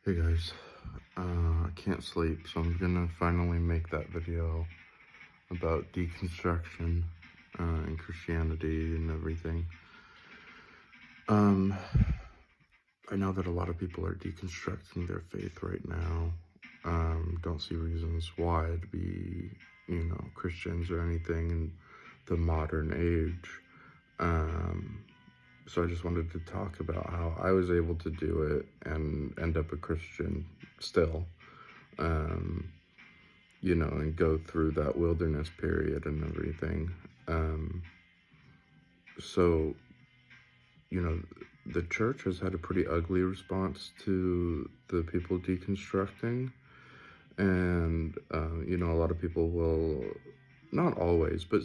Hey guys, I can't sleep, so I'm gonna finally make that video about deconstruction and Christianity and everything. Um, I know that a lot of people are deconstructing their faith right now. Don't see reasons why to be, Christians or anything in the modern age. So I just wanted to talk about how I was able to do it and end up a Christian still. Um, and go through that wilderness period and everything. Um, so, the church has had a pretty ugly response to the people deconstructing. And, a lot of people will, not always, but,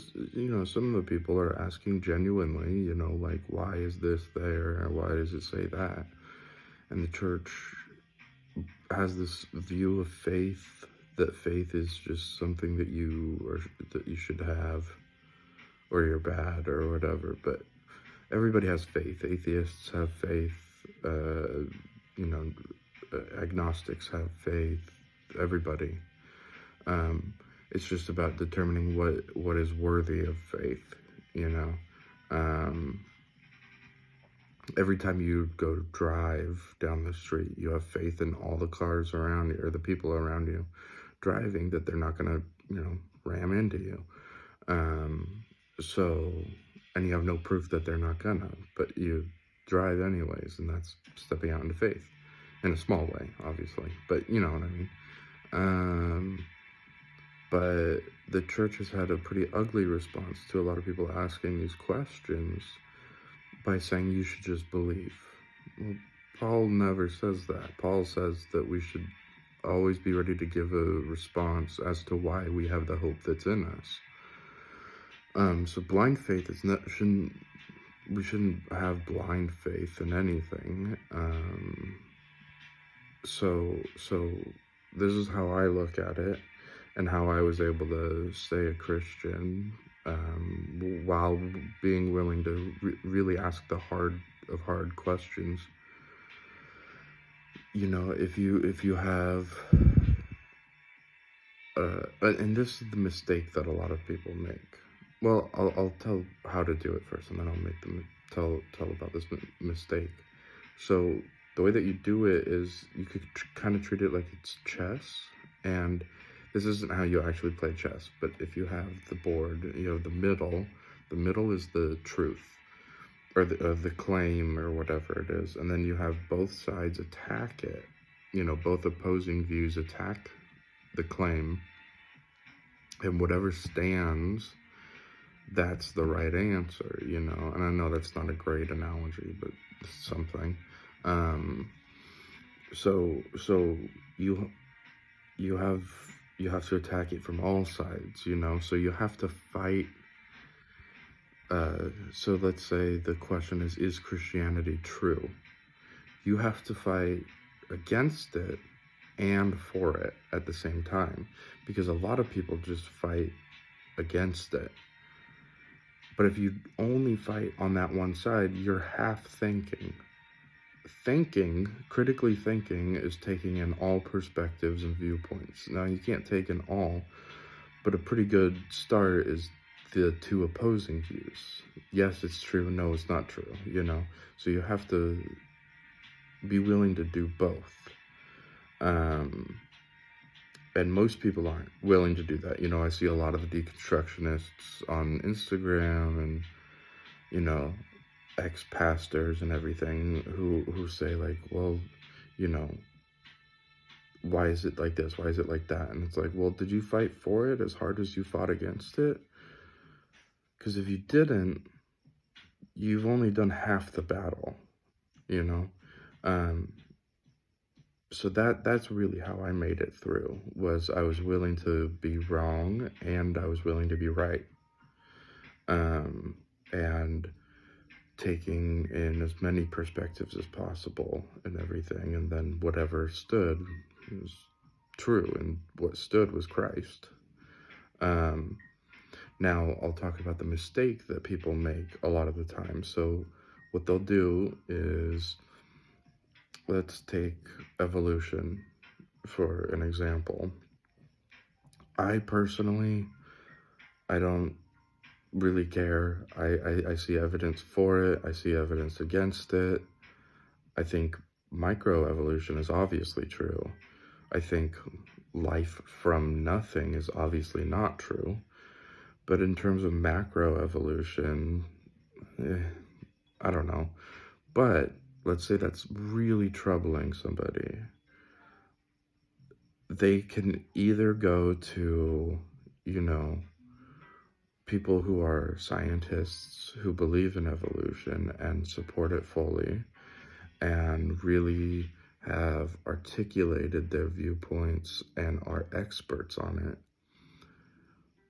some of the people are asking genuinely, like, why is this there? Or why does it say that? And the church has this view of faith, that faith is just something that you should have, or you're bad or whatever. But everybody has faith. Atheists have faith. You know, Agnostics have faith. Everybody. It's just about determining what is worthy of faith. You know. Every time you go drive down the street, you have faith in all the cars around you, or the people around you driving, that they're not going to, ram into you. So, and you have no proof that they're not gonna, but you drive anyways, and that's stepping out into faith in a small way, obviously, but you know what I mean. But the church has had a pretty ugly response to a lot of people asking these questions by saying you should just believe. Well, Paul never says that. Paul says that we should always be ready to give a response as to why we have the hope that's in us. So blind faith is not, we shouldn't have blind faith in anything. So this is how I look at it, and how I was able to stay a Christian, while being willing to really ask the hard questions. If you have, and this is the mistake that a lot of people make. Well, I'll tell how to do it first, and then I'll make them tell about this mistake. So the way that you do it is you could kind of treat it like it's chess, and this isn't how you actually play chess. But if you have the board, the middle is the truth, or the claim, or whatever it is, and then you have both sides attack it. Both opposing views attack the claim, and whatever stands, that's the right answer, and I know that's not a great analogy, but it's something. So you have to attack it from all sides, so you have to fight. So let's say the question is Christianity true? You have to fight against it and for it at the same time, because a lot of people just fight against it. But if you only fight on that one side, you're half thinking. Critically thinking, is taking in all perspectives and viewpoints. Now, you can't take in all, but a pretty good start is the two opposing views. Yes, it's true. No, it's not true, So you have to be willing to do both. And most people aren't willing to do that. I see a lot of the deconstructionists on Instagram, and, ex-pastors and everything, who say, like, well, why is it like this? Why is it like that? And it's like, well, did you fight for it as hard as you fought against it? Because if you didn't, you've only done half the battle, So that's really how I made it through, was I was willing to be wrong, and I was willing to be right. And taking in as many perspectives as possible and everything, and then whatever stood was true, and what stood was Christ. Now I'll talk about the mistake that people make a lot of the time. So what they'll do is let's take evolution for an example. I personally, I don't really care. I see evidence for it. I see evidence against it. I think microevolution is obviously true. I think life from nothing is obviously not true. But in terms of macroevolution, eh, I don't know. But let's say that's really troubling somebody. They can either go to, you know, people who are scientists who believe in evolution and support it fully and really have articulated their viewpoints and are experts on it,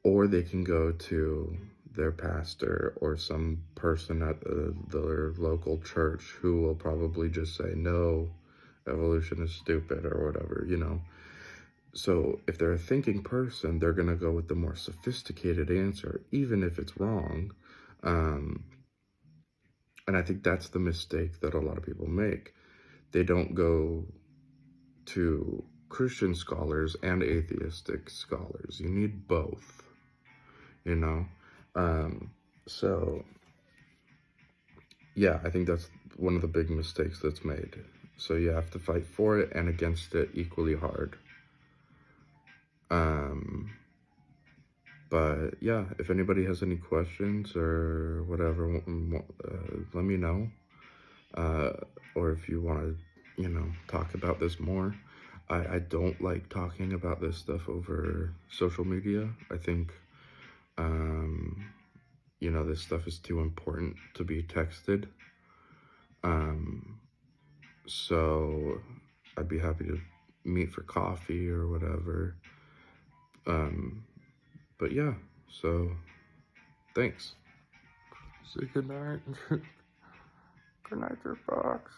or they can go to their pastor or some person at their local church who will probably just say, no, evolution is stupid or whatever, you know. So if they're a thinking person, they're going to go with the more sophisticated answer, even if it's wrong. Um, and I think that's the mistake that a lot of people make. They don't go to Christian scholars and atheistic scholars. You need both, you know? Um, so, yeah, I think that's one of the big mistakes that's made. So you have to fight for it and against it equally hard. Um, but yeah, if anybody has any questions or whatever, let me know. Or if you want to, talk about this more. I don't like talking about this stuff over social media. I think, this stuff is too important to be texted. So I'd be happy to meet for coffee or whatever. But yeah, so thanks. Say goodnight. Good night, your box.